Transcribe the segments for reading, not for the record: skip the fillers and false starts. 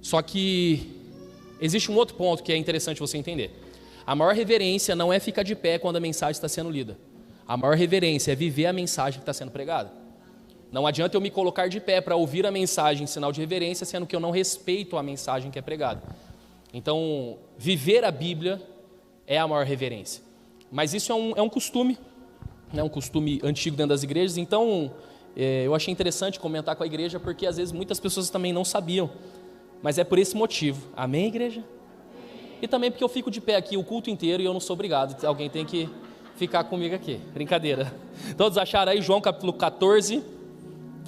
Só que existe um outro ponto que é interessante você entender. A maior reverência não é ficar de pé quando a mensagem está sendo lida. A maior reverência é viver a mensagem que está sendo pregada. Não adianta eu me colocar de pé para ouvir a mensagem em sinal de reverência, sendo que eu não respeito a mensagem que é pregada. Então, viver a Bíblia é a maior reverência. Mas isso é um costume, né? Um costume antigo dentro das igrejas. Então, eu achei interessante comentar com a igreja, porque às vezes muitas pessoas também não sabiam. Mas é por esse motivo. Amém, igreja? E também porque eu fico de pé aqui o culto inteiro e eu não sou obrigado. Alguém tem que ficar comigo aqui. Brincadeira. Todos acharam aí João capítulo 14?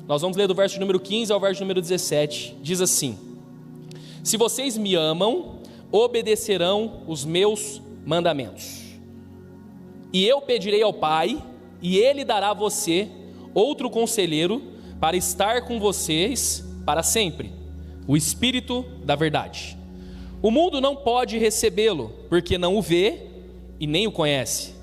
Nós vamos ler do verso número 15 ao verso número 17. Diz assim: se vocês me amam, obedecerão os meus mandamentos. E eu pedirei ao Pai, e Ele dará a você outro conselheiro para estar com vocês para sempre, o Espírito da verdade. O mundo não pode recebê-lo, porque não o vê e nem o conhece.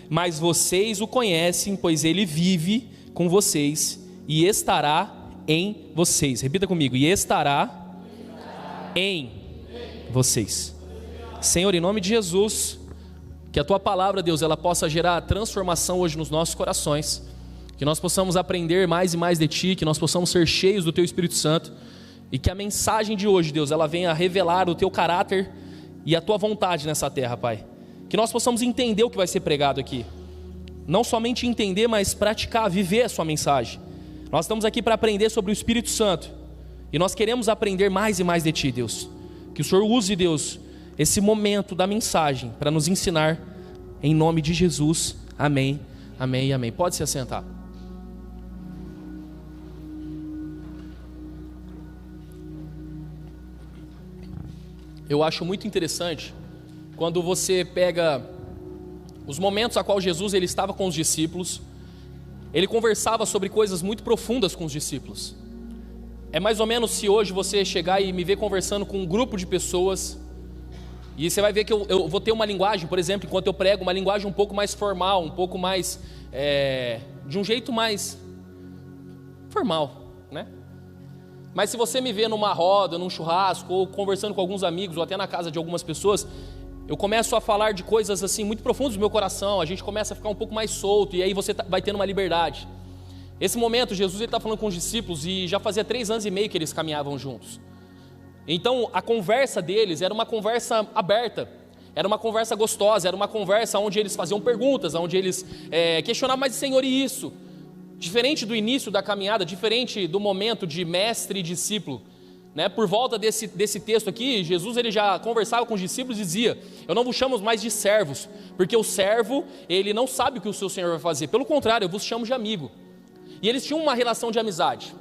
Mas vocês o conhecem, pois Ele vive com vocês e estará em vocês. Repita comigo: e estará em vocês. Senhor, em nome de Jesus, que a Tua palavra, Deus, ela possa gerar transformação hoje nos nossos corações, que nós possamos aprender mais e mais de Ti, que nós possamos ser cheios do Teu Espírito Santo, e que a mensagem de hoje, Deus, ela venha revelar o Teu caráter e a Tua vontade nessa terra, Pai. Que nós possamos entender o que vai ser pregado aqui, não somente entender, mas praticar, viver a Sua mensagem. Nós estamos aqui para aprender sobre o Espírito Santo, e nós queremos aprender mais e mais de Ti, Deus. Que o Senhor use, Deus, esse momento da mensagem para nos ensinar, em nome de Jesus. Amém, amém e amém. Pode se assentar. Eu acho muito interessante quando você pega os momentos a qual Jesus ele estava com os discípulos. Ele conversava sobre coisas muito profundas com os discípulos. É mais ou menos se hoje você chegar e me ver conversando com um grupo de pessoas, e você vai ver que eu vou ter uma linguagem, por exemplo, enquanto eu prego, uma linguagem um pouco mais formal, um pouco mais, de um jeito mais formal, né? Mas se você me vê numa roda, num churrasco, ou conversando com alguns amigos, ou até na casa de algumas pessoas, eu começo a falar de coisas assim muito profundas do meu coração, a gente começa a ficar um pouco mais solto, e aí você vai tendo uma liberdade. Esse momento, Jesus está falando com os discípulos, e já fazia 3 anos e meio que eles caminhavam juntos. Então a conversa deles era uma conversa aberta, era uma conversa gostosa, era uma conversa onde eles faziam perguntas, onde eles questionavam: mas Senhor, e isso? Diferente do início da caminhada, diferente do momento de mestre e discípulo, né? Por volta desse texto aqui, Jesus ele já conversava com os discípulos e dizia: eu não vos chamo mais de servos, porque o servo ele não sabe o que o seu Senhor vai fazer, pelo contrário, eu vos chamo de amigo. E eles tinham uma relação de amizade.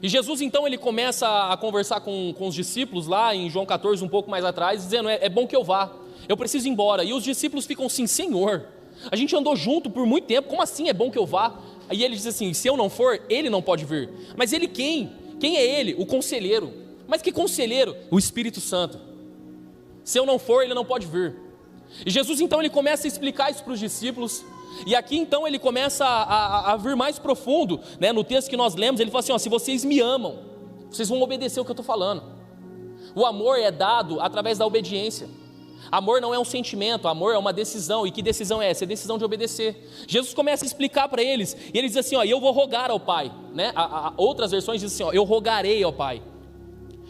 E Jesus então ele começa a conversar com os discípulos lá em João 14, um pouco mais atrás, dizendo: é bom que eu vá, eu preciso ir embora. E os discípulos ficam assim: Senhor, a gente andou junto por muito tempo, como assim é bom que eu vá? Aí ele diz assim: se eu não for, ele não pode vir. Mas ele quem? Quem é ele? O conselheiro. Mas que conselheiro? O Espírito Santo. Se eu não for, ele não pode vir. E Jesus então ele começa a explicar isso para os discípulos. E aqui então ele começa a vir mais profundo, né? No texto que nós lemos, ele fala assim: ó, se vocês me amam, vocês vão obedecer o que eu estou falando. O amor é dado através da obediência. Amor não é um sentimento, amor é uma decisão. E que decisão é essa? É decisão de obedecer. Jesus começa a explicar para eles, e ele diz assim: ó, eu vou rogar ao Pai, né? Outras versões dizem assim: ó, eu rogarei ao Pai,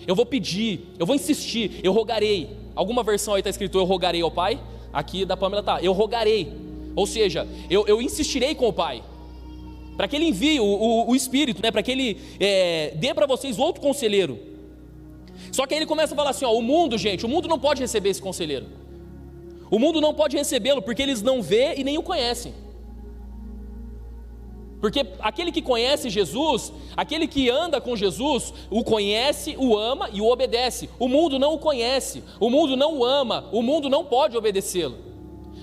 eu vou pedir, eu vou insistir, eu rogarei. Alguma versão aí está escrito: eu rogarei ao Pai. Aqui da Pâmela está: eu rogarei. Ou seja, eu insistirei com o Pai, para que Ele envie o Espírito, né? Para que Ele dê para vocês outro conselheiro. Só que aí ele começa a falar assim: ó, o mundo, gente, o mundo não pode receber esse conselheiro. O mundo não pode recebê-lo, porque eles não vê e nem o conhecem. Porque aquele que conhece Jesus, aquele que anda com Jesus, o conhece, o ama e o obedece. O mundo não o conhece, o mundo não o ama, o mundo não pode obedecê-lo.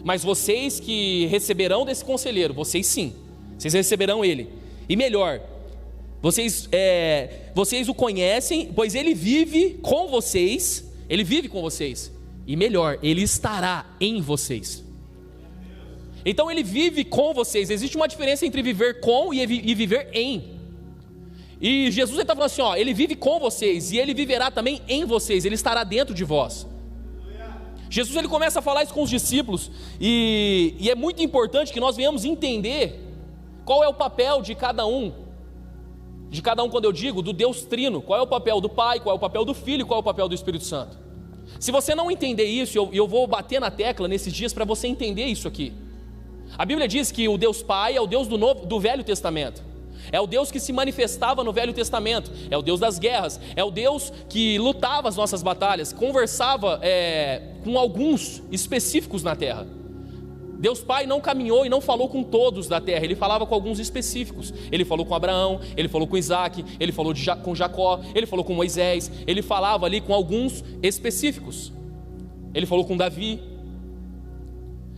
Mas vocês que receberão desse conselheiro, vocês sim, vocês receberão ele. E melhor, vocês o conhecem, pois ele vive com vocês. Ele vive com vocês. E melhor, ele estará em vocês. Então ele vive com vocês. Existe uma diferença entre viver com e viver em. E Jesus está falando assim, ó, ele vive com vocês e ele viverá também em vocês, ele estará dentro de vós. Jesus ele começa a falar isso com os discípulos e é muito importante que nós venhamos entender qual é o papel de cada um quando eu digo do Deus Trino, qual é o papel do Pai, qual é o papel do Filho, qual é o papel do Espírito Santo. Se você não entender isso, eu vou bater na tecla nesses dias para você entender isso aqui. A Bíblia diz que o Deus Pai é o Deus do Velho Testamento, é o Deus que se manifestava no Velho Testamento, é o Deus das guerras, é o Deus que lutava as nossas batalhas, conversava com alguns específicos na terra. Deus Pai não caminhou e não falou com todos da terra, ele falava com alguns específicos. Ele falou com Abraão, ele falou com Isaac, ele falou com Jacó, ele falou com Moisés, ele falava ali com alguns específicos. Ele falou com Davi.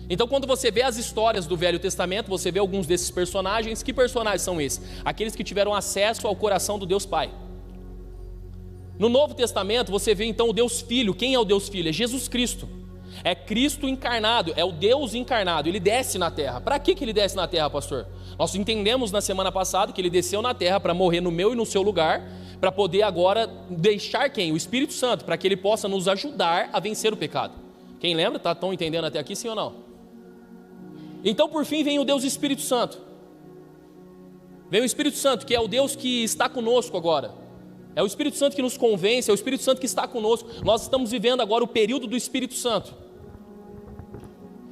Então quando você vê as histórias do Velho Testamento, você vê alguns desses personagens. Que personagens são esses? Aqueles que tiveram acesso ao coração do Deus Pai. No Novo Testamento você vê então o Deus Filho. Quem é o Deus Filho? É Jesus Cristo. É Cristo encarnado, é o Deus encarnado. Ele desce na terra. Para que ele desce na terra, pastor? Nós entendemos na semana passada que ele desceu na terra para morrer no meu e no seu lugar, para poder agora deixar quem? O Espírito Santo, para que ele possa nos ajudar a vencer o pecado. Quem lembra? Estão entendendo até aqui, sim ou não? Então por fim vem o Deus Espírito Santo. Vem o Espírito Santo, que é o Deus que está conosco agora. É o Espírito Santo que nos convence, é o Espírito Santo que está conosco. Nós estamos vivendo agora o período do Espírito Santo.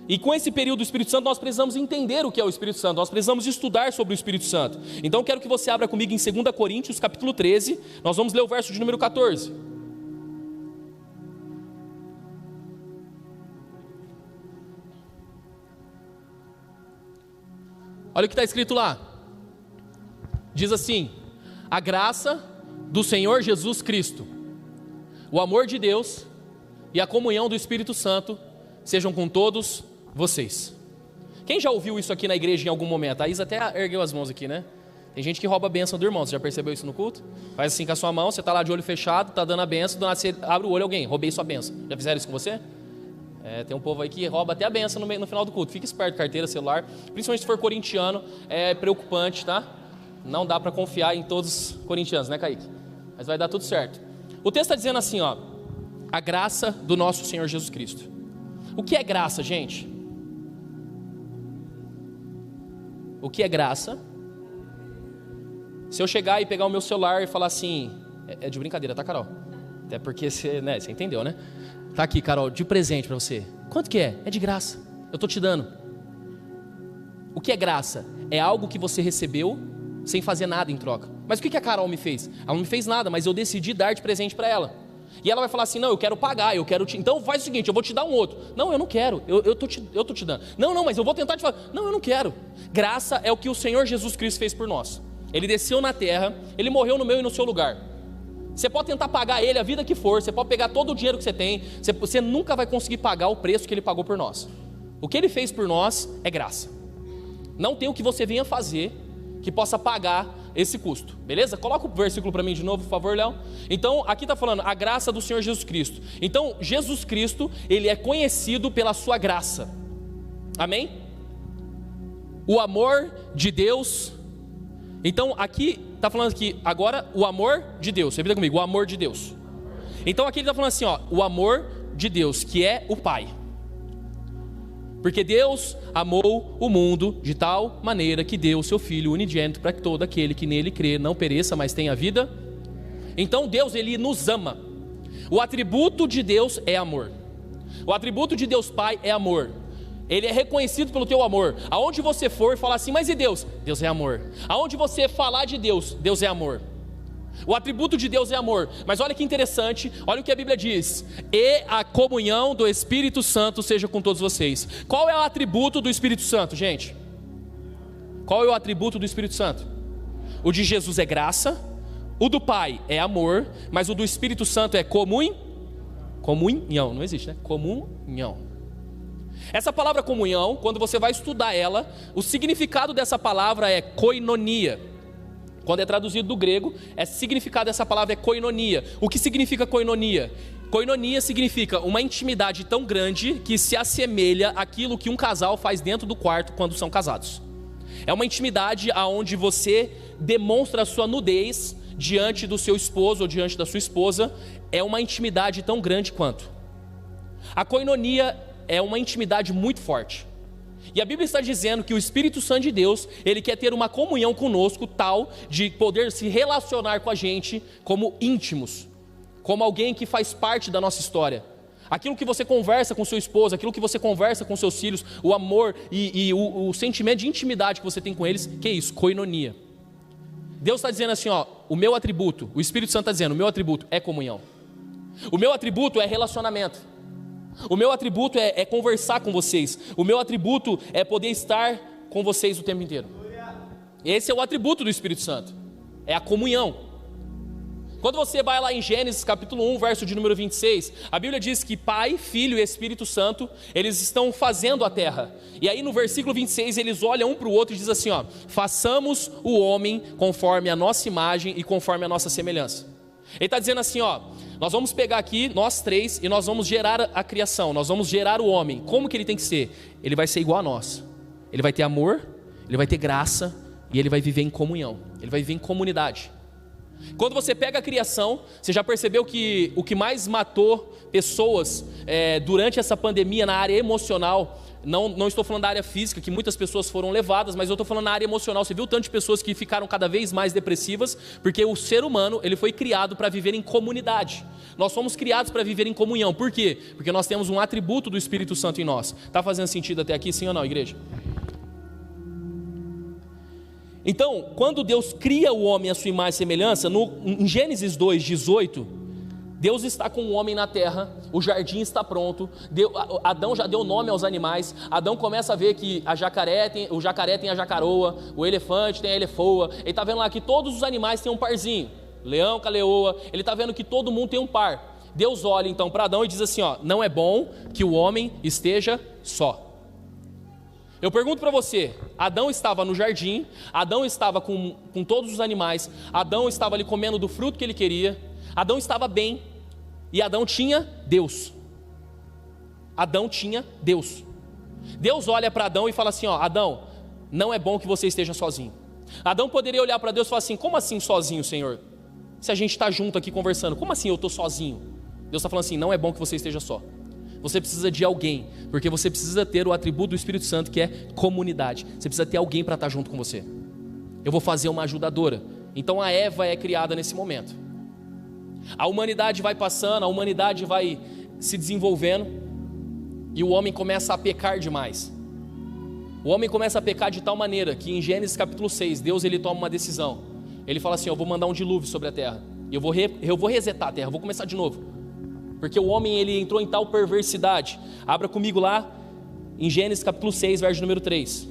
E com esse período do Espírito Santo nós precisamos entender o que é o Espírito Santo. Nós precisamos estudar sobre o Espírito Santo. Então eu quero que você abra comigo em 2 Coríntios capítulo 13. Nós vamos ler o verso de número 14. Olha o que está escrito lá. Diz assim: a graça do Senhor Jesus Cristo, o amor de Deus e a comunhão do Espírito Santo sejam com todos vocês. Quem já ouviu isso aqui na igreja em algum momento? A Isa até ergueu as mãos aqui, né? Tem gente que rouba a bênção do irmão. Você já percebeu isso no culto? Faz assim com a sua mão, você está lá de olho fechado, está dando a bênção, do nada você abre o olho, alguém, roubei sua bênção. Já fizeram isso com você? Tem um povo aí que rouba até a bênção no final do culto. Fique esperto, carteira, celular, principalmente se for corintiano, é preocupante, tá? Não dá para confiar em todos os corintianos, né, Kaique? Mas vai dar tudo certo. O texto está dizendo assim, ó: a graça do nosso Senhor Jesus Cristo. O que é graça, gente? O que é graça? Se eu chegar e pegar o meu celular e falar assim, é de brincadeira, tá, Carol? Até porque você entendeu, né? Tá aqui, Carol, de presente para você. Quanto que é? É de graça. Eu tô te dando. O que é graça? É algo que você recebeu sem fazer nada em troca. Mas o que a Carol me fez? Ela não me fez nada, mas eu decidi dar de presente para ela. E ela vai falar assim, não, eu quero pagar, eu quero te... Então faz o seguinte, eu vou te dar um outro. Não, eu não quero, eu tô te dando. Não, mas eu vou tentar te falar. Não, eu não quero. Graça é o que o Senhor Jesus Cristo fez por nós. Ele desceu na terra, ele morreu no meu e no seu lugar. Você pode tentar pagar ele a vida que for, você pode pegar todo o dinheiro que você tem, você nunca vai conseguir pagar o preço que ele pagou por nós. O que ele fez por nós é graça. Não tem o que você venha fazer que possa pagar esse custo, beleza? Coloca o versículo para mim de novo, por favor, Léo. Então, aqui está falando a graça do Senhor Jesus Cristo. Então, Jesus Cristo, ele é conhecido pela sua graça. Amém? O amor de Deus. Então, aqui está falando que agora o amor de Deus. Repita comigo, o amor de Deus. Então, aqui ele está falando assim, ó, o amor de Deus, que é o Pai. Porque Deus amou o mundo de tal maneira que deu o seu Filho unigênito para que todo aquele que nele crê não pereça, mas tenha vida. Então Deus, ele nos ama. O atributo de Deus é amor. O atributo de Deus Pai é amor. Ele é reconhecido pelo teu amor. Aonde você for falar assim, mas e Deus? Deus é amor. Aonde você falar de Deus, Deus é amor. O atributo de Deus é amor. Mas olha que interessante, olha o que a Bíblia diz: e a comunhão do Espírito Santo seja com todos vocês. Qual é o atributo do Espírito Santo, gente? Qual é o atributo do Espírito Santo? O de Jesus é graça, o do Pai é amor, mas o do Espírito Santo é comunhão, não existe, né? Comunhão. Essa palavra comunhão, quando você vai estudar ela, o significado dessa palavra é koinonia. Quando é traduzido do grego, o significado dessa palavra é koinonia. O que significa koinonia? Koinonia significa uma intimidade tão grande que se assemelha àquilo que um casal faz dentro do quarto quando são casados. É uma intimidade onde você demonstra a sua nudez diante do seu esposo ou diante da sua esposa é uma intimidade tão grande quanto. A koinonia é uma intimidade muito forte. E a Bíblia está dizendo que o Espírito Santo de Deus, ele quer ter uma comunhão conosco tal de poder se relacionar com a gente como íntimos, como alguém que faz parte da nossa história. Aquilo que você conversa com sua esposa, aquilo que você conversa com seus filhos, o amor e o sentimento de intimidade que você tem com eles, que é isso? Koinonia. Deus está dizendo assim, ó, o meu atributo, o Espírito Santo está dizendo, o meu atributo é comunhão. O meu atributo é relacionamento. O meu atributo é conversar com vocês. O meu atributo é poder estar com vocês o tempo inteiro. Esse é o atributo do Espírito Santo. É a comunhão. Quando você vai lá em Gênesis capítulo 1, verso de número 26, a Bíblia diz que Pai, Filho e Espírito Santo, eles estão fazendo a terra. E aí no versículo 26, eles olham um para o outro e dizem assim, ó, façamos o homem conforme a nossa imagem e conforme a nossa semelhança. Ele está dizendo assim, ó, nós vamos pegar aqui, nós três, e nós vamos gerar a criação, nós vamos gerar o homem. Como que ele tem que ser? Ele vai ser igual a nós. Ele vai ter amor, ele vai ter graça, e ele vai viver em comunhão. Ele vai viver em comunidade. Quando você pega a criação, você já percebeu que o que mais matou pessoas durante essa pandemia na área emocional, não estou falando da área física, que muitas pessoas foram levadas, mas eu estou falando na área emocional. Você viu o tanto de pessoas que ficaram cada vez mais depressivas, porque o ser humano, ele foi criado para viver em comunidade. Nós fomos criados para viver em comunhão. Por quê? Porque nós temos um atributo do Espírito Santo em nós. Está fazendo sentido até aqui, sim ou não, igreja? Então, quando Deus cria o homem à sua imagem e semelhança, em Gênesis 2:18, Deus está com o homem na terra, o jardim está pronto, Adão já deu nome aos animais, Adão começa a ver que o jacaré tem a jacaroa, o elefante tem a elefoa, ele está vendo lá que todos os animais têm um parzinho, leão com a leoa, ele está vendo que todo mundo tem um par. Deus olha então para Adão e diz assim, ó, não é bom que o homem esteja só. Eu pergunto para você, Adão estava no jardim, Adão estava com todos os animais, Adão estava ali comendo do fruto que ele queria, Adão estava bem, e Adão tinha Deus. Adão tinha Deus. Deus olha para Adão e fala assim, ó, Adão, não é bom que você esteja sozinho. Adão poderia olhar para Deus e falar assim, como assim sozinho, Senhor? Se a gente está junto aqui conversando, como assim eu estou sozinho? Deus está falando assim, não é bom que você esteja só. Você precisa de alguém, porque você precisa ter o atributo do Espírito Santo, que é comunidade. Você precisa ter alguém para estar junto com você. Eu vou fazer uma ajudadora. Então a Eva é criada nesse momento. A humanidade vai passando, a humanidade vai se desenvolvendo, e o homem começa a pecar demais. O homem começa a pecar de tal maneira que em Gênesis capítulo 6, Deus ele toma uma decisão. Ele fala assim, eu vou mandar um dilúvio sobre a terra. Eu vou resetar a terra, eu vou começar de novo. Porque o homem ele entrou em tal perversidade. Abra comigo lá em Gênesis capítulo 6, verso número 3.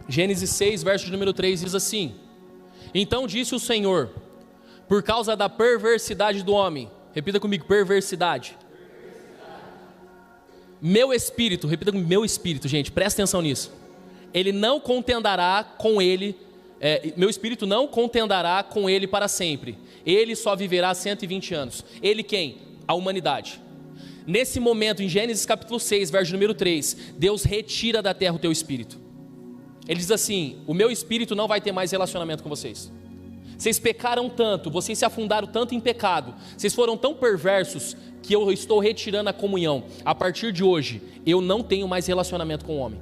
Gênesis 6, verso número 3 diz assim: então disse o Senhor, por causa da perversidade do homem, repita comigo, perversidade. Meu espírito, repita comigo, meu espírito, gente, presta atenção nisso. Ele não contendará com ele, meu espírito não contendará com ele para sempre. Ele só viverá 120 anos. Ele quem? A humanidade. Nesse momento, em Gênesis capítulo 6, verso número 3, Deus retira da terra o teu espírito. Ele diz assim, o meu espírito não vai ter mais relacionamento com vocês. Vocês pecaram tanto, vocês se afundaram tanto em pecado, vocês foram tão perversos que eu estou retirando a comunhão. A partir de hoje, eu não tenho mais relacionamento com o homem.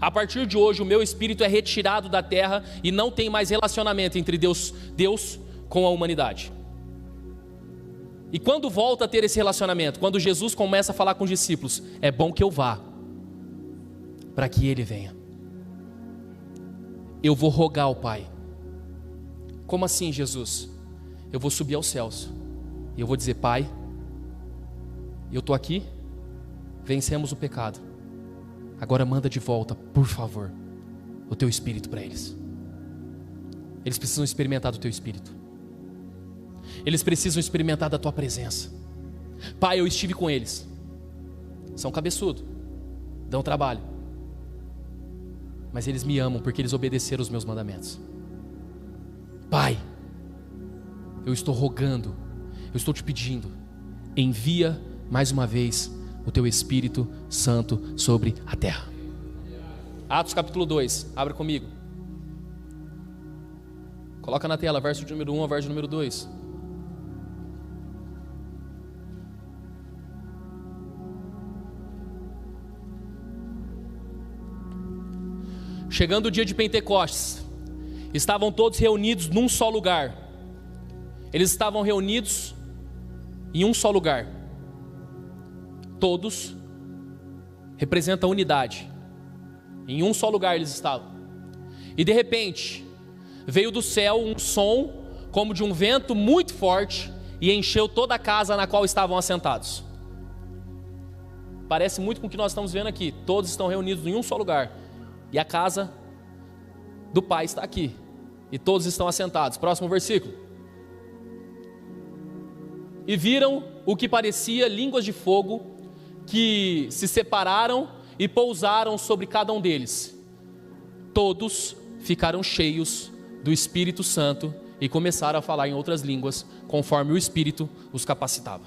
A partir de hoje, o meu espírito é retirado da terra e não tem mais relacionamento entre Deus com a humanidade. E quando volta a ter esse relacionamento, quando Jesus começa a falar com os discípulos, é bom que eu vá, para que ele venha. Eu vou rogar ao Pai. Como assim, Jesus? Eu vou subir aos céus e eu vou dizer, Pai, eu estou aqui, vencemos o pecado, agora manda de volta, por favor, o teu espírito para eles. Eles precisam experimentar do teu espírito. Eles precisam experimentar da tua presença. Pai, eu estive com eles, são cabeçudos, dão trabalho, mas eles me amam porque eles obedeceram os meus mandamentos. Pai, eu estou rogando, eu estou te pedindo, envia mais uma vez o teu Espírito Santo sobre a terra. Atos capítulo 2, abre comigo. Coloca na tela, verso de número 1 ao verso número 2. Chegando o dia de Pentecostes, estavam todos reunidos num só lugar. Eles estavam reunidos em um só lugar. Todos representam unidade. Em um só lugar eles estavam. E de repente, veio do céu um som como de um vento muito forte e encheu toda a casa na qual estavam assentados. Parece muito com o que nós estamos vendo aqui. Todos estão reunidos em um só lugar. E a casa do Pai está aqui. E todos estão assentados. Próximo versículo. E viram o que parecia línguas de fogo que se separaram e pousaram sobre cada um deles. Todos ficaram cheios do Espírito Santo e começaram a falar em outras línguas, conforme o Espírito os capacitava.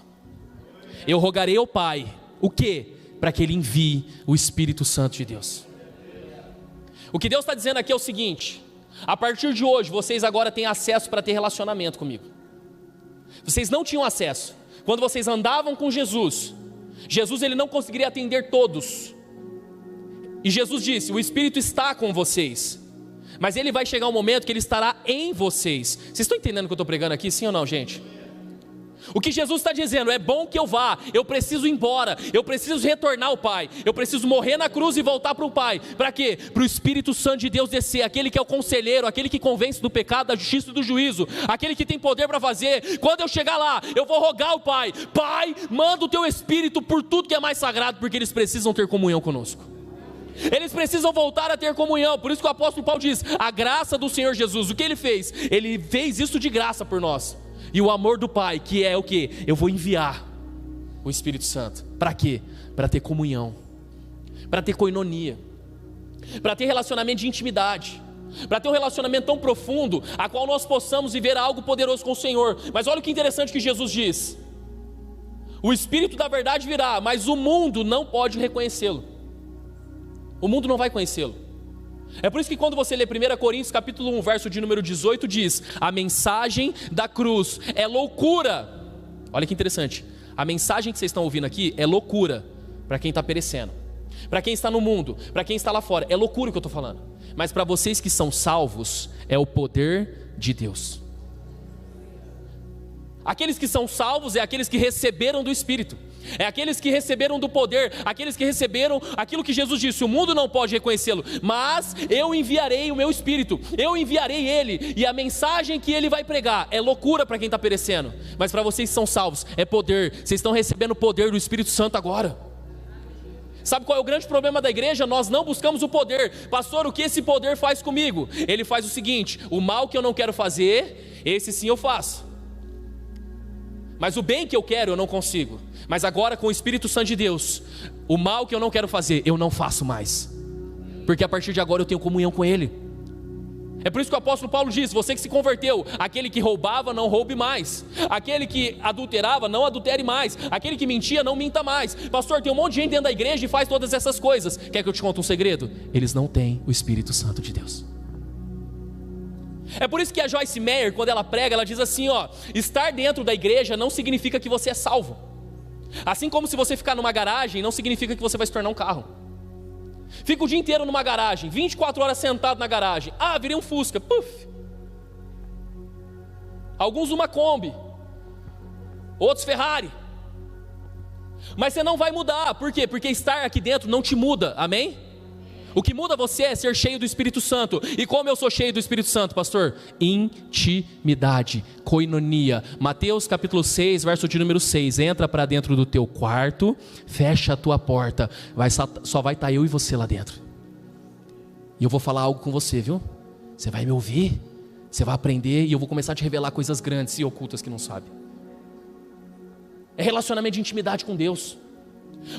Eu rogarei ao Pai, o quê? Para que Ele envie o Espírito Santo de Deus. O que Deus está dizendo aqui é o seguinte: a partir de hoje, vocês agora têm acesso para ter relacionamento comigo. Vocês não tinham acesso. Quando vocês andavam com Jesus, Ele não conseguiria atender todos. E Jesus disse: o Espírito está com vocês, mas Ele vai chegar um momento que Ele estará em vocês. Vocês estão entendendo o que eu estou pregando aqui, sim ou não, gente? O que Jesus está dizendo: é bom que eu vá, eu preciso ir embora, eu preciso retornar ao Pai, eu preciso morrer na cruz e voltar para o Pai. Para quê? Para o Espírito Santo de Deus descer, aquele que é o conselheiro, aquele que convence do pecado, da justiça e do juízo, aquele que tem poder para fazer. Quando eu chegar lá, eu vou rogar ao Pai: Pai, manda o teu Espírito por tudo que é mais sagrado, porque eles precisam ter comunhão conosco. Eles precisam voltar a ter comunhão. Por isso que o apóstolo Paulo diz: a graça do Senhor Jesus, o que Ele fez? Ele fez isso de graça por nós. E o amor do Pai, que é o que? Eu vou enviar o Espírito Santo. Para quê? Para ter comunhão, para ter koinonia, para ter relacionamento de intimidade, para ter um relacionamento tão profundo, a qual nós possamos viver algo poderoso com o Senhor. Mas olha o que interessante que Jesus diz: o Espírito da verdade virá, mas o mundo não pode reconhecê-lo. O mundo não vai conhecê-lo. É por isso que quando você lê 1 Coríntios capítulo 1, verso de número 18, diz: a mensagem da cruz é loucura. Olha que interessante. A mensagem que vocês estão ouvindo aqui é loucura para quem está perecendo, para quem está no mundo, para quem está lá fora. É loucura o que eu estou falando. Mas para vocês que são salvos, é o poder de Deus. Aqueles que são salvos é aqueles que receberam do Espírito, é aqueles que receberam do poder, aqueles que receberam aquilo que Jesus disse: o mundo não pode reconhecê-lo, mas eu enviarei o meu Espírito, eu enviarei Ele, e a mensagem que Ele vai pregar é loucura para quem está perecendo, mas para vocês que são salvos é poder. Vocês estão recebendo o poder do Espírito Santo agora. Sabe qual é o grande problema da igreja? Nós não buscamos o poder. Pastor, o que esse poder faz comigo? Ele faz o seguinte: o mal que eu não quero fazer, esse sim eu faço, mas o bem que eu quero eu não consigo. Mas agora, com o Espírito Santo de Deus, o mal que eu não quero fazer eu não faço mais, porque a partir de agora eu tenho comunhão com Ele. É por isso que o apóstolo Paulo diz: você que se converteu, aquele que roubava, não roube mais, aquele que adulterava, não adultere mais, aquele que mentia, não minta mais. Pastor, tem um monte de gente dentro da igreja e faz todas essas coisas. Quer que eu te conte um segredo? Eles não têm o Espírito Santo de Deus. É por isso que a Joyce Meyer, quando ela prega, ela diz assim: ó, estar dentro da igreja não significa que você é salvo. Assim como se você ficar numa garagem, não significa que você vai se tornar um carro. Fica o dia inteiro numa garagem, 24 horas sentado na garagem. Ah, virei um Fusca, puf. Alguns uma Kombi, outros Ferrari. Mas você não vai mudar. Por quê? Porque estar aqui dentro não te muda, amém? O que muda você é ser cheio do Espírito Santo. E como eu sou cheio do Espírito Santo, pastor? Intimidade, koinonia. Mateus capítulo 6, verso de número 6. Entra para dentro do teu quarto, fecha a tua porta, só vai estar eu e você lá dentro. E eu vou falar algo com você, viu? Você vai me ouvir, você vai aprender, e eu vou começar a te revelar coisas grandes e ocultas que não sabe. É relacionamento de intimidade com Deus.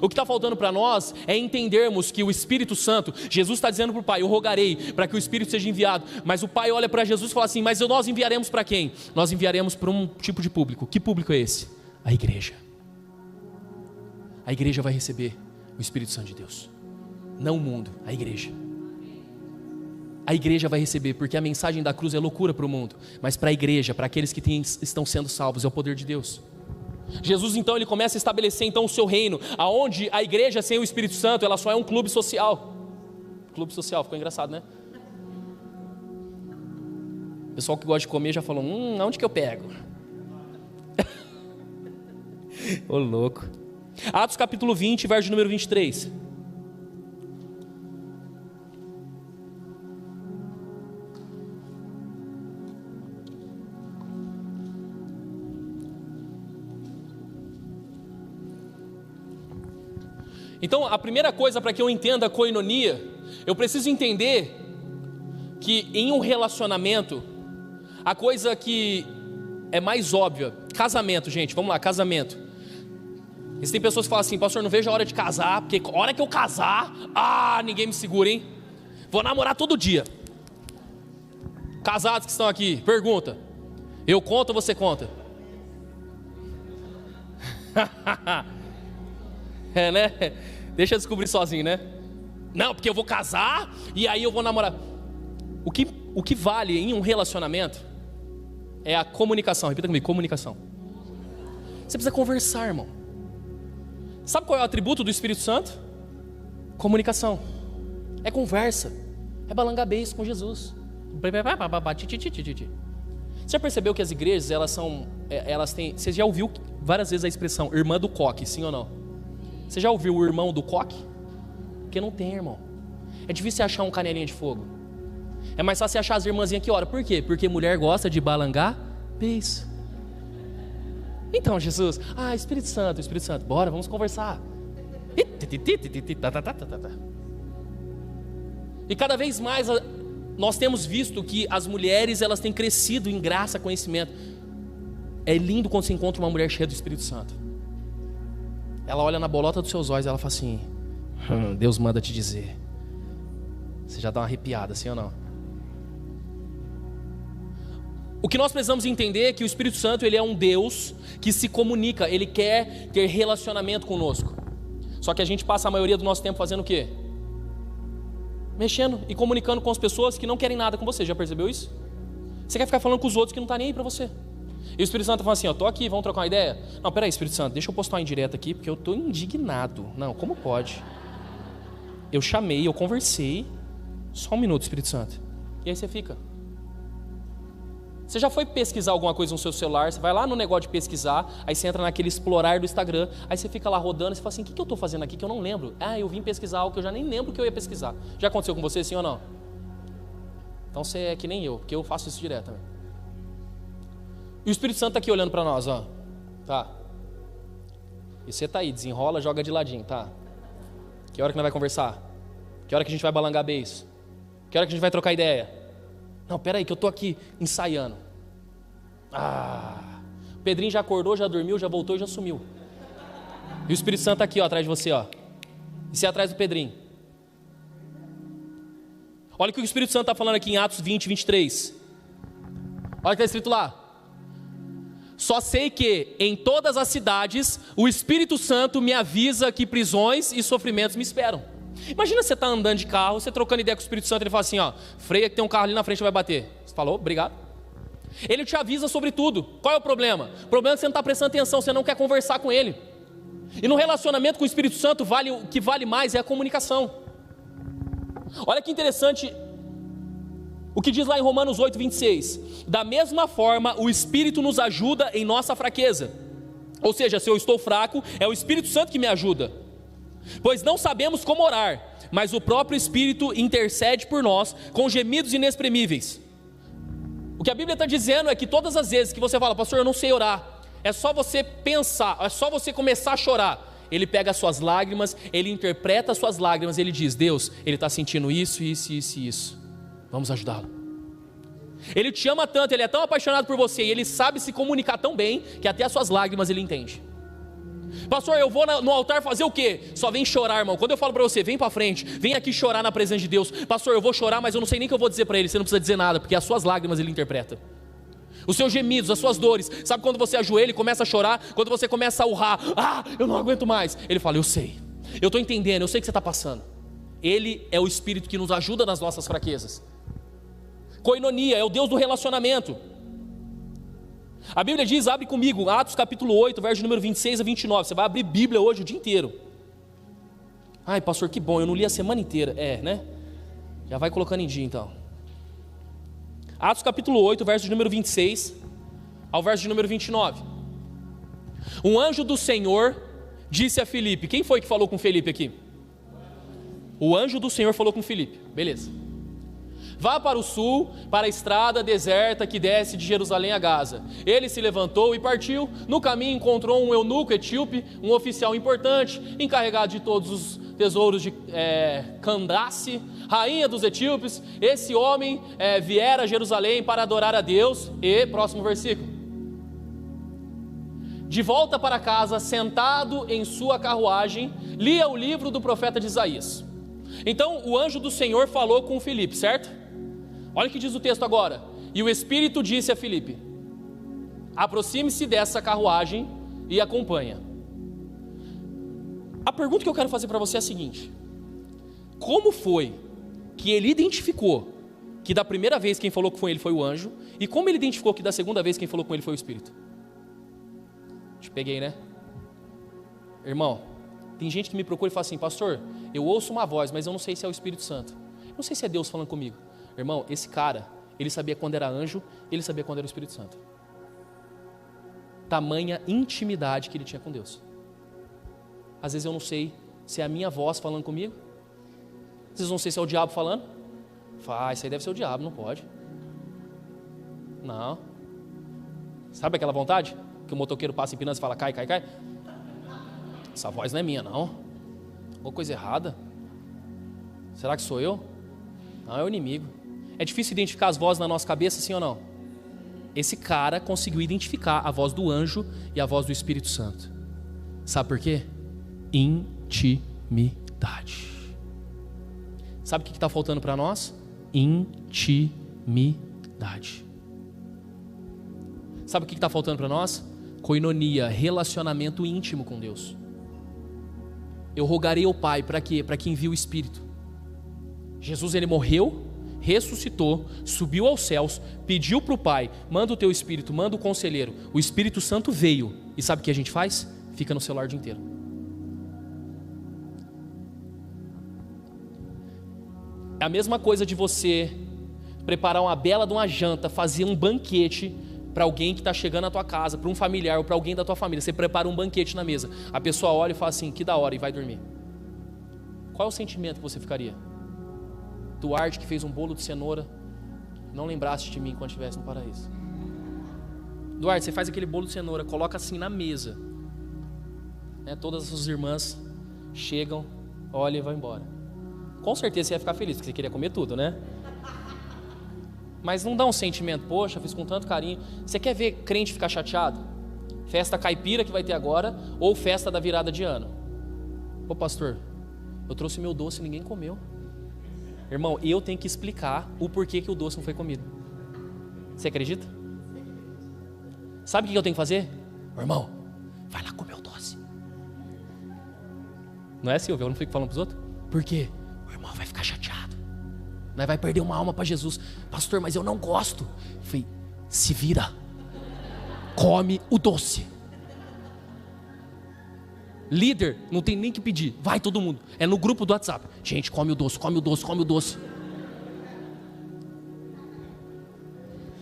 O que está faltando para nós é entendermos que o Espírito Santo, Jesus está dizendo para o Pai, eu rogarei para que o Espírito seja enviado, mas o Pai olha para Jesus e fala assim, mas nós enviaremos para quem? Nós enviaremos para um tipo de público. Que público é esse? A igreja. A igreja vai receber o Espírito Santo de Deus, não o mundo, a igreja. A igreja vai receber, porque a mensagem da cruz é loucura para o mundo, mas para a igreja, para aqueles que estão sendo salvos, é o poder de Deus. Jesus então ele começa a estabelecer então o seu reino, aonde a igreja sem o Espírito Santo, ela só é um clube social. Clube social, ficou engraçado, né? O pessoal que gosta de comer já falou, onde que eu pego? Ô louco. Atos capítulo 20, verso número 23. Então, a primeira coisa para que eu entenda a koinonia, eu preciso entender que em um relacionamento, a coisa que é mais óbvia, casamento, gente, vamos lá, casamento. Existem pessoas que falam assim, pastor, não vejo a hora de casar, porque a hora que eu casar, ninguém me segura, hein? Vou namorar todo dia. Casados que estão aqui, pergunta, eu conto ou você conta? É, né? Deixa eu descobrir sozinho, né? Não, porque eu vou casar e aí eu vou namorar. O que vale em um relacionamento é a comunicação. Repita comigo, comunicação. Você precisa conversar, irmão. Sabe qual é o atributo do Espírito Santo? Comunicação. É conversa. É balangabês com Jesus. Você já percebeu que as igrejas, elas têm... Você já ouviu várias vezes a expressão irmã do coque, sim ou não? Você já ouviu o irmão do coque? Porque não tem, irmão. É difícil você achar um canelinha de fogo. É mais fácil você achar as irmãzinhas que oram. Por quê? Porque mulher gosta de balangar beijo. Então, Jesus, Espírito Santo, bora, vamos conversar. E cada vez mais nós temos visto que as mulheres, elas têm crescido em graça, conhecimento. É lindo quando você encontra uma mulher cheia do Espírito Santo. Ela olha na bolota dos seus olhos e ela fala assim, Deus manda te dizer. Você já dá uma arrepiada, sim ou não? O que nós precisamos entender é que o Espírito Santo, ele é um Deus que se comunica, ele quer ter relacionamento conosco. Só que a gente passa a maioria do nosso tempo fazendo o quê? Mexendo e comunicando com as pessoas que não querem nada com você, já percebeu isso? Você quer ficar falando com os outros que não estão nem aí para você. E o Espírito Santo fala assim, tô aqui, vamos trocar uma ideia? Não, peraí, Espírito Santo, deixa eu postar uma indireta aqui, porque eu tô indignado. Não, como pode? Eu chamei, eu conversei. Só um minuto, Espírito Santo. E aí você fica. Você já foi pesquisar alguma coisa no seu celular, você vai lá no negócio de pesquisar, aí você entra naquele explorar do Instagram, aí você fica lá rodando, e você fala assim, o que eu tô fazendo aqui que eu não lembro? Eu vim pesquisar algo que eu já nem lembro que eu ia pesquisar. Já aconteceu com você, sim ou não? Então você é que nem eu, porque eu faço isso direto também. E o Espírito Santo está aqui olhando para nós, ó. Tá. E você tá aí, desenrola, joga de ladinho, tá? Que hora que nós vai conversar? Que hora que a gente vai balangar beijo? Que hora que a gente vai trocar ideia? Não, pera aí, que eu tô aqui ensaiando. O Pedrinho já acordou, já dormiu, já voltou e já sumiu. E o Espírito Santo está aqui, ó, atrás de você, ó. E você é atrás do Pedrinho. Olha o que o Espírito Santo está falando aqui em Atos 20, 23. Olha o que está escrito lá. Só sei que em todas as cidades o Espírito Santo me avisa que prisões e sofrimentos me esperam. Imagina você tá andando de carro, você trocando ideia com o Espírito Santo, ele fala assim, ó, freia que tem um carro ali na frente que vai bater. Você falou, obrigado. Ele te avisa sobre tudo. Qual é o problema? O problema é que você não está prestando atenção, você não quer conversar com ele. E no relacionamento com o Espírito Santo, o que vale mais é a comunicação. Olha que interessante o que diz lá em Romanos 8, 26. Da mesma forma, o Espírito nos ajuda em nossa fraqueza. Ou seja, se eu estou fraco, é o Espírito Santo que me ajuda. Pois não sabemos como orar, mas o próprio Espírito intercede por nós com gemidos inexprimíveis. O que a Bíblia está dizendo é que todas as vezes que você fala, pastor, eu não sei orar, é só você pensar, é só você começar a chorar. Ele pega as suas lágrimas, ele interpreta as suas lágrimas, ele diz, Deus, ele está sentindo isso, isso, isso e isso. Vamos ajudá-lo. Ele te ama tanto, ele é tão apaixonado por você, e ele sabe se comunicar tão bem, que até as suas lágrimas ele entende. Pastor, eu vou no altar fazer o quê? Só vem chorar, irmão. Quando eu falo para você, vem para frente, vem aqui chorar na presença de Deus. Pastor, eu vou chorar, mas eu não sei nem o que eu vou dizer para Ele. Você não precisa dizer nada, porque as suas lágrimas Ele interpreta. Os seus gemidos, as suas dores. Sabe quando você ajoelha e começa a chorar? Quando você começa a urrar, eu não aguento mais. Ele fala, eu sei, eu estou entendendo, eu sei o que você está passando. Ele é o Espírito que nos ajuda nas nossas fraquezas. Koinonia é o Deus do relacionamento. A Bíblia diz, abre comigo, Atos capítulo 8, verso número 26 a 29. Você vai abrir Bíblia hoje o dia inteiro. Ai, pastor, que bom, eu não li a semana inteira. Né? Já vai colocando em dia então. Atos capítulo 8, verso número 26 ao verso número 29. Um anjo do Senhor disse a Filipe. Quem foi que falou com Filipe aqui? O anjo do Senhor falou com Filipe. Beleza. Vá para o sul, para a estrada deserta que desce de Jerusalém a Gaza. Ele se levantou e partiu. No caminho encontrou um eunuco etíope, um oficial importante, encarregado de todos os tesouros de Candace, rainha dos etíopes. Esse homem viera a Jerusalém para adorar a Deus. E, próximo versículo. De volta para casa, sentado em sua carruagem, lia o livro do profeta de Isaías. Então o anjo do Senhor falou com Filipe, certo? Olha o que diz o texto agora. E o Espírito disse a Filipe: aproxime-se dessa carruagem e acompanha. A pergunta que eu quero fazer para você é a seguinte: como foi que ele identificou que da primeira vez quem falou com ele foi o anjo, e como ele identificou que da segunda vez quem falou com ele foi o Espírito? Te peguei, né? Irmão, tem gente que me procura e fala assim: pastor, eu ouço uma voz, mas eu não sei se é o Espírito Santo, eu não sei se é Deus falando comigo. Irmão, esse cara, ele sabia quando era anjo, ele sabia quando era o Espírito Santo. Tamanha intimidade que ele tinha com Deus. Às vezes eu não sei se é a minha voz falando comigo, às vezes eu não sei se é o diabo falando. Fala, isso aí deve ser o diabo, não pode. Não. Sabe aquela vontade? Que o motoqueiro passa empinando e fala, cai, cai, cai. Essa voz não é minha, não. Alguma coisa errada. Será que sou eu? Não, é o inimigo. É difícil identificar as vozes na nossa cabeça, sim ou não? Esse cara conseguiu identificar a voz do anjo e a voz do Espírito Santo. Sabe por quê? Intimidade. Sabe o que está faltando para nós? Intimidade. Sabe o que está faltando para nós? Koinonia, relacionamento íntimo com Deus. Eu rogarei ao Pai, para quê? Para que envie o Espírito. Jesus, ele morreu, ressuscitou, subiu aos céus, pediu para o Pai, manda o teu Espírito, manda o Conselheiro. O Espírito Santo veio, e sabe o que a gente faz? Fica no celular o dia inteiro. É a mesma coisa de você preparar uma bela de uma janta, fazer um banquete para alguém que está chegando na tua casa, para um familiar ou para alguém da tua família. Você prepara um banquete na mesa, a pessoa olha e fala assim, que da hora, e vai dormir. Qual é o sentimento que você ficaria? Duarte, que fez um bolo de cenoura, não lembraste de mim quando estivesse no paraíso. Duarte, você faz aquele bolo de cenoura, coloca assim na mesa, né? Todas as suas irmãs chegam, olham e vão embora. Com certeza você ia ficar feliz, porque você queria comer tudo, né? Mas não dá um sentimento, poxa, fiz com tanto carinho. Você quer ver crente ficar chateado? Festa caipira que vai ter agora, ou festa da virada de ano. Pô, pastor, eu trouxe meu doce e ninguém comeu. Irmão, eu tenho que explicar o porquê que o doce não foi comido. Você acredita? Sabe o que eu tenho que fazer? Irmão, vai lá comer o doce. Não é, Silvio? Eu não fico falando para os outros? Por quê? O irmão vai ficar chateado. Nós vai perder uma alma para Jesus. Pastor, mas eu não gosto. Eu falei, se vira. Come o doce. Líder, não tem nem que pedir. Vai todo mundo. É no grupo do WhatsApp. Gente, come o doce, come o doce, come o doce.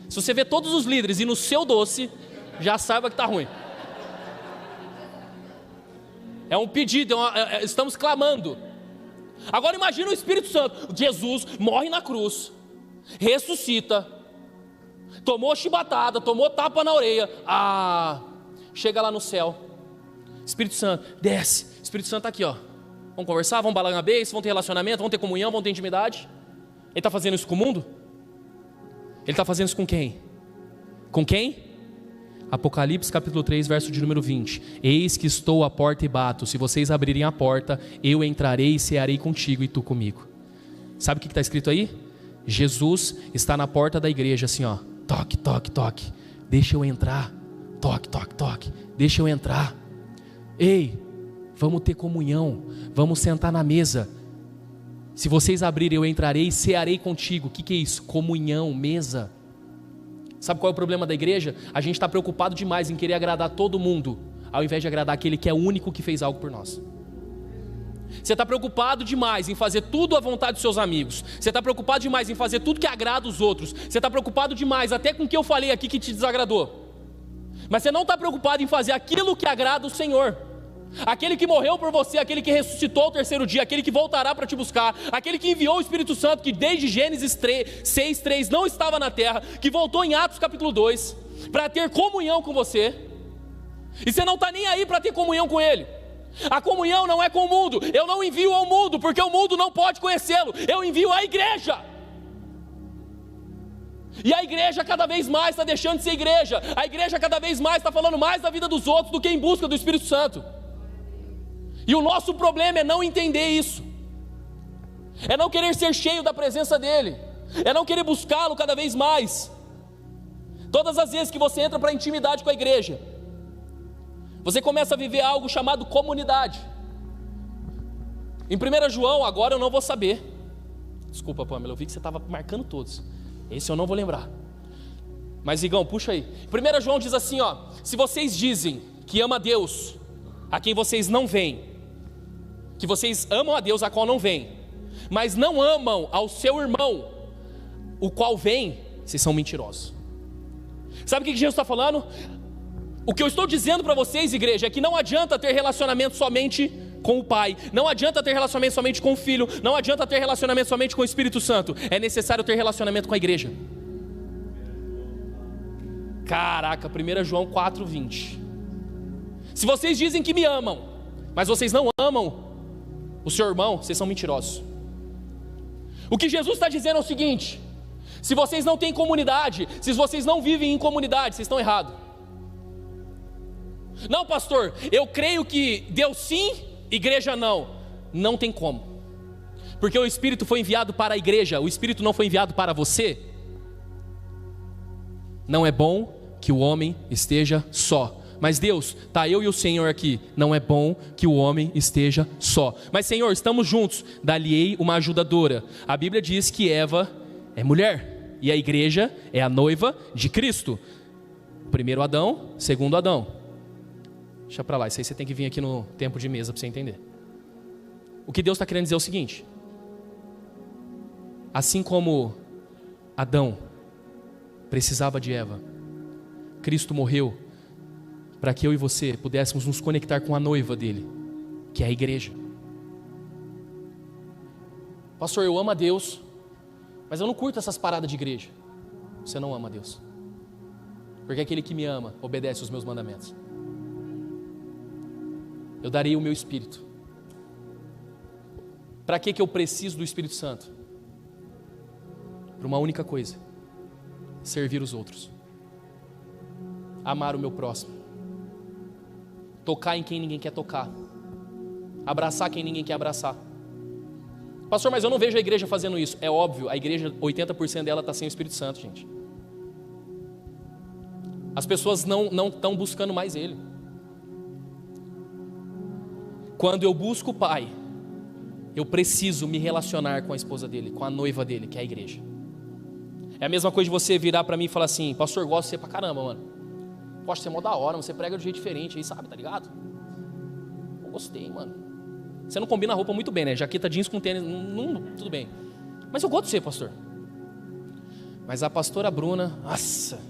Se você vê todos os líderes e no seu doce, já saiba que está ruim. É um pedido, estamos clamando. Agora imagina o Espírito Santo. Jesus morre na cruz, ressuscita, tomou chibatada, tomou tapa na orelha. Chega lá no céu. Espírito Santo, desce. Espírito Santo está aqui, ó. Vamos conversar, vamos balançar a beijo, vamos ter relacionamento, vamos ter comunhão, vamos ter intimidade. Ele está fazendo isso com o mundo? Ele está fazendo isso com quem? Com quem? Apocalipse capítulo 3, verso de número 20. Eis que estou à porta e bato. Se vocês abrirem a porta, eu entrarei e cearei contigo e tu comigo. Sabe o que está escrito aí? Jesus está na porta da igreja assim, ó. Toque, toque, toque. Deixa eu entrar. Toque, toque, toque. Deixa eu entrar. Ei, vamos ter comunhão. Vamos sentar na mesa. Se vocês abrirem, eu entrarei e cearei contigo. O que é isso? Comunhão, mesa. Sabe qual é o problema da igreja? A gente está preocupado demais em querer agradar todo mundo, ao invés de agradar aquele que é o único que fez algo por nós. Você está preocupado demais em fazer tudo à vontade dos seus amigos. Você está preocupado demais em fazer tudo que agrada os outros. Você está preocupado demais até com o que eu falei aqui que te desagradou. Mas você não está preocupado em fazer aquilo que agrada o Senhor. Aquele que morreu por você, aquele que ressuscitou ao terceiro dia, aquele que voltará para te buscar, aquele que enviou o Espírito Santo, que desde Gênesis 6:3 não estava na terra, que voltou em Atos capítulo 2, para ter comunhão com você. E você não está nem aí para ter comunhão com Ele. A comunhão não é com o mundo. Eu não envio ao mundo, porque o mundo não pode conhecê-lo. Eu envio à igreja. E a igreja cada vez mais está deixando de ser igreja. A igreja cada vez mais está falando mais da vida dos outros do que em busca do Espírito Santo. E o nosso problema é não entender isso. É não querer ser cheio da presença dEle. É não querer buscá-lo cada vez mais. Todas as vezes que você entra para a intimidade com a igreja, você começa a viver algo chamado comunidade. Em 1 João, agora eu não vou saber. Desculpa, Pamela, eu vi que você estava marcando todos. Esse eu não vou lembrar. Mas Igão, puxa aí. 1 João diz assim, ó: se vocês dizem que ama a Deus, a quem vocês não veem, que vocês amam a Deus a qual não veem, mas não amam ao seu irmão, o qual vem, vocês são mentirosos. Sabe o que Jesus está falando? O que eu estou dizendo para vocês, igreja, é que não adianta ter relacionamento somente com o Pai, não adianta ter relacionamento somente com o Filho, não adianta ter relacionamento somente com o Espírito Santo. É necessário ter relacionamento com a igreja. Caraca, 1 João 4:20. Se vocês dizem que me amam, mas vocês não amam o seu irmão, vocês são mentirosos. O que Jesus está dizendo é o seguinte: se vocês não têm comunidade, se vocês não vivem em comunidade, vocês estão errados. Não, pastor, eu creio que Deus sim, igreja não. Não tem como, porque o Espírito foi enviado para a igreja, o Espírito não foi enviado para você. Não é bom que o homem esteja só. Mas Deus, tá eu e o Senhor aqui, não é bom que o homem esteja só. Mas Senhor, estamos juntos, dá-lhe-ei uma ajudadora. A Bíblia diz que Eva é mulher, e a igreja é a noiva de Cristo. Primeiro Adão, segundo Adão. Deixa pra lá, isso aí você tem que vir aqui no tempo de mesa para você entender. O que Deus está querendo dizer é o seguinte: assim como Adão precisava de Eva, Cristo morreu para que eu e você pudéssemos nos conectar com a noiva dele, que é a igreja. Pastor, eu amo a Deus, mas eu não curto essas paradas de igreja. Você não ama a Deus, porque aquele que me ama obedece os meus mandamentos. Eu darei o meu Espírito. Para que eu preciso do Espírito Santo? Para uma única coisa: servir os outros, amar o meu próximo, tocar em quem ninguém quer tocar, abraçar quem ninguém quer abraçar. Pastor, mas eu não vejo a igreja fazendo isso. É óbvio, a igreja, 80% dela está sem o Espírito Santo, gente. As pessoas não estão buscando mais Ele. Quando eu busco o Pai, eu preciso me relacionar com a esposa dele, com a noiva dele, que é a igreja. É a mesma coisa de você virar para mim e falar assim: pastor, gosto de você pra caramba, mano. Poxa, você é mó da hora, você prega de um jeito diferente aí, sabe, tá ligado? Eu gostei, mano. Você não combina a roupa muito bem, né? Jaqueta jeans com tênis, tudo bem. Mas eu gosto de você, pastor. Mas a pastora Bruna, nossa,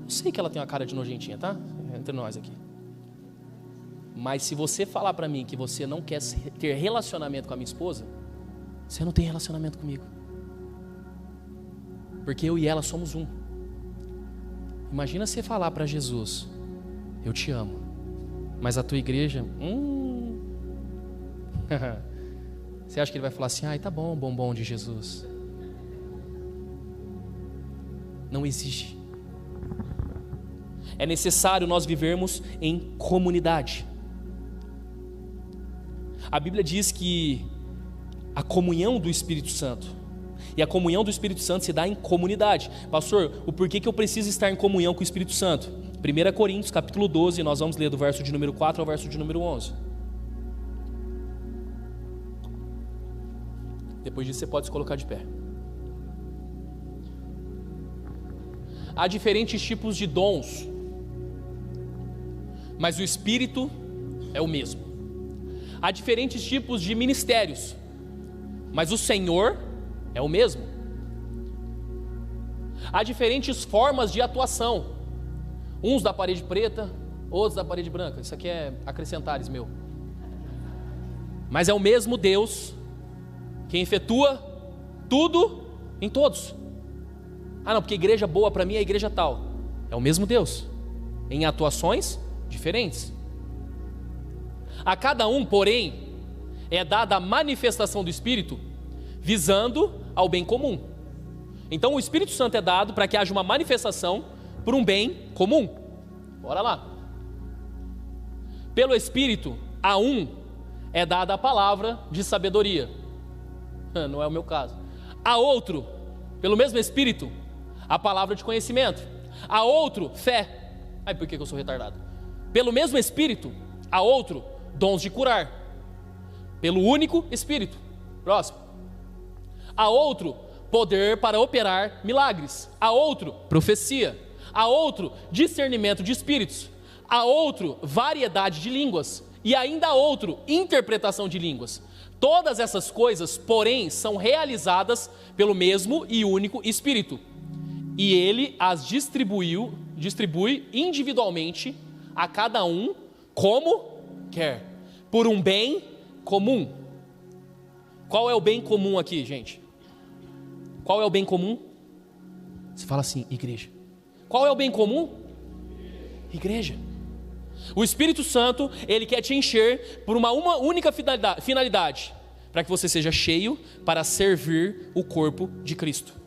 eu sei que ela tem uma cara de nojentinha, tá? Entre nós aqui. Mas se você falar para mim que você não quer ter relacionamento com a minha esposa, você não tem relacionamento comigo. Porque eu e ela somos um. Imagina você falar para Jesus: eu te amo, mas a tua igreja, Você acha que ele vai falar assim: ai, tá bom, bombom de Jesus? Não existe. é necessário nós vivermos em comunidade. A Bíblia diz que a comunhão do Espírito Santo, e a comunhão do Espírito Santo se dá em comunidade. Pastor, o porquê que eu preciso estar em comunhão com o Espírito Santo? 1 Coríntios capítulo 12, nós vamos ler do verso de número 4 ao verso de número 11. Depois disso você pode se colocar de pé. Há diferentes tipos de dons, mas o Espírito é o mesmo. Há diferentes tipos de ministérios, mas o Senhor é o mesmo. Há diferentes formas de atuação, uns da parede preta, outros da parede branca. Isso aqui é acrescentares meu. Mas é o mesmo Deus quem efetua tudo em todos. Ah não, porque igreja boa para mim é a igreja tal. É o mesmo Deus, em atuações diferentes. A cada um, porém, é dada a manifestação do Espírito visando ao bem comum. Então o Espírito Santo é dado para que haja uma manifestação por um bem comum. Bora lá. Pelo Espírito, a um é dada a palavra de sabedoria. Não é o meu caso. A outro, pelo mesmo Espírito, a palavra de conhecimento. A outro, fé. Ai, por que eu sou retardado? Pelo mesmo Espírito, a outro, dons de curar. Pelo único Espírito. Próximo. A outro, poder para operar milagres. A outro, profecia. A outro, discernimento de espíritos. A outro, variedade de línguas. E ainda a outro, interpretação de línguas. Todas essas coisas, porém, são realizadas pelo mesmo e único Espírito. E ele as distribui individualmente a cada um como quer, por um bem comum. Qual é o bem comum aqui, gente? Qual é o bem comum? Você fala assim, igreja. Qual é o bem comum? Igreja. O Espírito Santo, ele quer te encher por uma única finalidade, para que você seja cheio para servir o corpo de Cristo.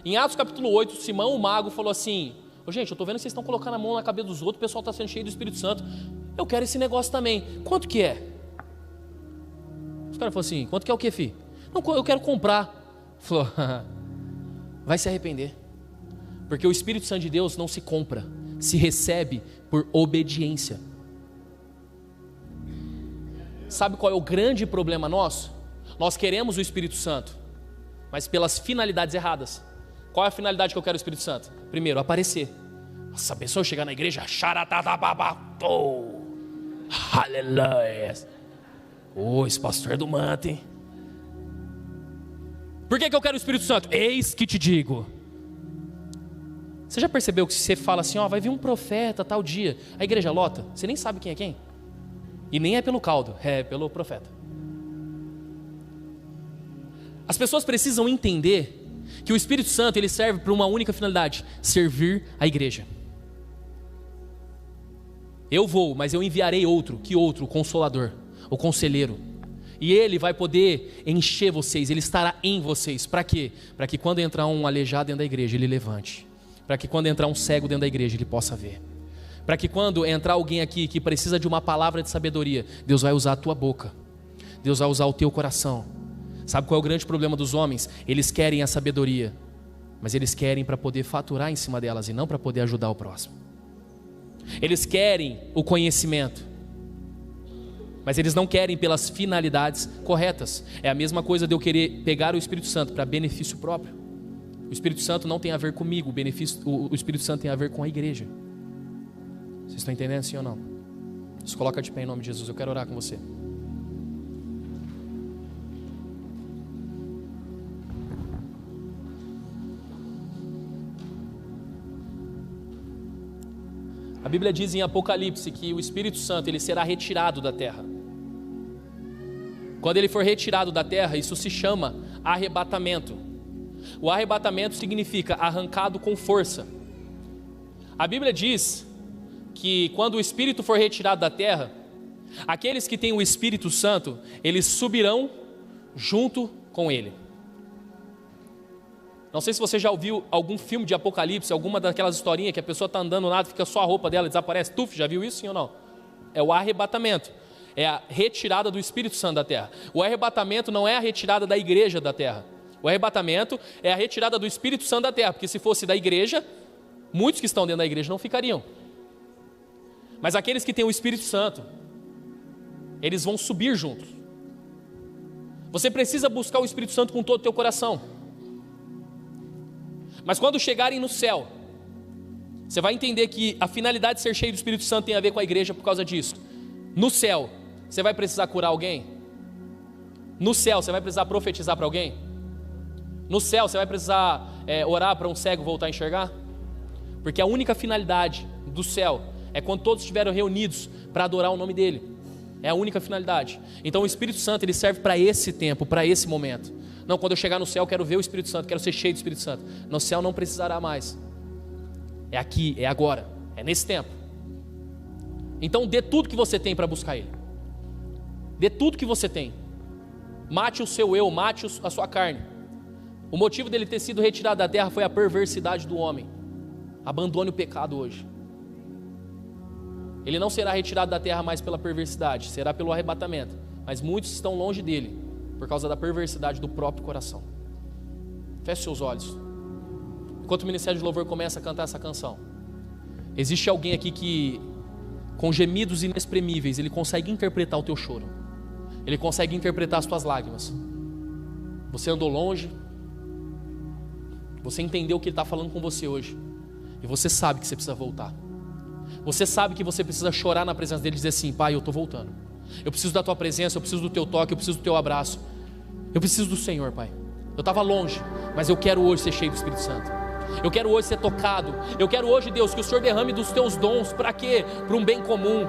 Em Atos capítulo 8, Simão o mago falou assim: gente, eu estou vendo que vocês estão colocando a mão na cabeça dos outros, o pessoal está sendo cheio do Espírito Santo, eu quero esse negócio também, quanto que é? Os caras falaram assim: quanto que é o que, filho? Não, eu quero comprar. Falou: vai se arrepender, porque o Espírito Santo de Deus não se compra, se recebe por obediência. Sabe qual é o grande problema nosso? Nós queremos o Espírito Santo, mas pelas finalidades erradas. Qual é a finalidade que eu quero o Espírito Santo? Primeiro, aparecer. Nossa, a pessoa chegar na igreja, aleluia. Esse pastor é do manto, hein? Por que eu quero o Espírito Santo? Eis que te digo. Você já percebeu que se você fala assim, vai vir um profeta tal dia, a igreja lota, você nem sabe quem é quem? E nem é pelo caldo, é pelo profeta. As pessoas precisam entender que o Espírito Santo, ele serve para uma única finalidade: servir a igreja. Eu vou, mas eu enviarei outro, que outro? O Consolador, o Conselheiro. E ele vai poder encher vocês, ele estará em vocês. Para quê? Para que quando entrar um aleijado dentro da igreja, ele levante. Para que quando entrar um cego dentro da igreja, ele possa ver. Para que quando entrar alguém aqui que precisa de uma palavra de sabedoria, Deus vai usar a tua boca, Deus vai usar o teu coração. Sabe qual é o grande problema dos homens? Eles querem a sabedoria, mas eles querem para poder faturar em cima delas e não para poder ajudar o próximo. Eles querem o conhecimento, mas eles não querem pelas finalidades corretas. É a mesma coisa de eu querer pegar o Espírito Santo para benefício próprio. O Espírito Santo não tem a ver comigo, o Espírito Santo tem a ver com a igreja. Vocês estão entendendo, sim ou não? Se coloca de pé em nome de Jesus, eu quero orar com você. A Bíblia diz em Apocalipse que o Espírito Santo, ele será retirado da terra. Quando ele for retirado da terra, isso se chama arrebatamento. O arrebatamento significa arrancado com força. A Bíblia diz que quando o Espírito for retirado da terra, aqueles que têm o Espírito Santo, eles subirão junto com ele. Não sei se você já ouviu algum filme de Apocalipse, alguma daquelas historinhas que a pessoa está andando nada, fica só a roupa dela e desaparece. Já viu isso, sim ou não? É o arrebatamento. É a retirada do Espírito Santo da terra. O arrebatamento não é a retirada da igreja da terra. O arrebatamento é a retirada do Espírito Santo da terra, porque se fosse da igreja, muitos que estão dentro da igreja não ficariam. Mas aqueles que têm o Espírito Santo, eles vão subir juntos. Você precisa buscar o Espírito Santo com todo o teu coração. Mas quando chegarem no céu, você vai entender que a finalidade de ser cheio do Espírito Santo tem a ver com a igreja por causa disso. No céu, você vai precisar curar alguém? No céu, você vai precisar profetizar para alguém? No céu, você vai precisar orar para um cego voltar a enxergar? Porque a única finalidade do céu é quando todos estiveram reunidos para adorar o nome dele. É a única finalidade. Então o Espírito Santo, ele serve para esse tempo, para esse momento. Não, quando eu chegar no céu, eu quero ver o Espírito Santo, quero ser cheio do Espírito Santo. No céu não precisará mais. É aqui, é agora, é nesse tempo. Então dê tudo que você tem para buscar ele. Dê tudo que você tem. Mate o seu eu, mate a sua carne. O motivo dele ter sido retirado da terra foi a perversidade do homem. Abandone o pecado hoje. Ele não será retirado da terra mais pela perversidade, será pelo arrebatamento. Mas muitos estão longe dele por causa da perversidade do próprio coração. Feche seus olhos. Enquanto o Ministério de Louvor começa a cantar essa canção, existe alguém aqui que, com gemidos inexprimíveis, ele consegue interpretar o teu choro. Ele consegue interpretar as tuas lágrimas. Você andou longe, você entendeu o que ele está falando com você hoje, e você sabe que você precisa voltar. Você sabe que você precisa chorar na presença dele e dizer assim: Pai, eu estou voltando. Eu preciso da tua presença, eu preciso do teu toque, eu preciso do teu abraço. Eu preciso do Senhor, Pai. Eu estava longe, mas eu quero hoje ser cheio do Espírito Santo. Eu quero hoje ser tocado. Eu quero hoje, Deus, que o Senhor derrame dos teus dons. Para quê? Para um bem comum.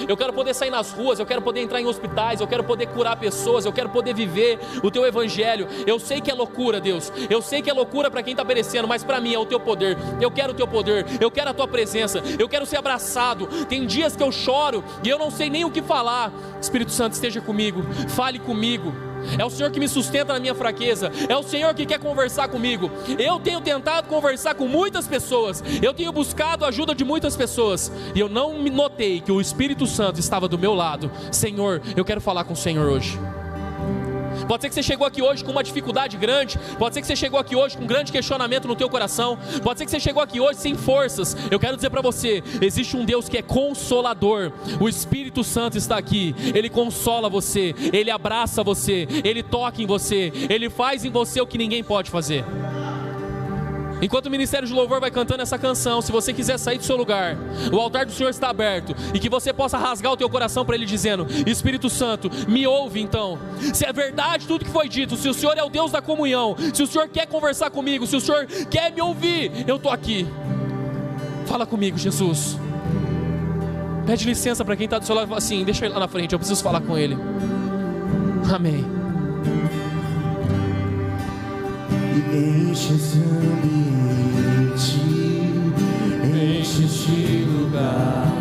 Eu quero poder sair nas ruas, eu quero poder entrar em hospitais, eu quero poder curar pessoas, eu quero poder viver o teu evangelho. Eu sei que é loucura, Deus, eu sei que é loucura para quem está perecendo, mas para mim é o teu poder. Eu quero o teu poder, eu quero a tua presença, eu quero ser abraçado. Tem dias que eu choro e eu não sei nem o que falar. Espírito Santo, esteja comigo, fale comigo. É o Senhor que me sustenta na minha fraqueza. É o Senhor que quer conversar comigo. Eu tenho tentado conversar com muitas pessoas. Eu tenho buscado a ajuda de muitas pessoas. E eu não me notei que o Espírito Santo estava do meu lado. Senhor, eu quero falar com o Senhor hoje. Pode ser que você chegou aqui hoje com uma dificuldade grande. Pode ser que você chegou aqui hoje com um grande questionamento no teu coração. Pode ser que você chegou aqui hoje sem forças. Eu quero dizer para você, existe um Deus que é consolador. O Espírito Santo está aqui. Ele consola você, ele abraça você, ele toca em você, ele faz em você o que ninguém pode fazer. Enquanto o Ministério de Louvor vai cantando essa canção, se você quiser sair do seu lugar, o altar do Senhor está aberto, e que você possa rasgar o teu coração para Ele dizendo: Espírito Santo, me ouve então. Se é verdade tudo que foi dito, se o Senhor é o Deus da comunhão, se o Senhor quer conversar comigo, se o Senhor quer me ouvir, eu estou aqui. Fala comigo, Jesus. Pede licença para quem está do seu lado e fala assim: deixa ele lá na frente, eu preciso falar com ele. Amém. Enche esse ambiente, enche este lugar.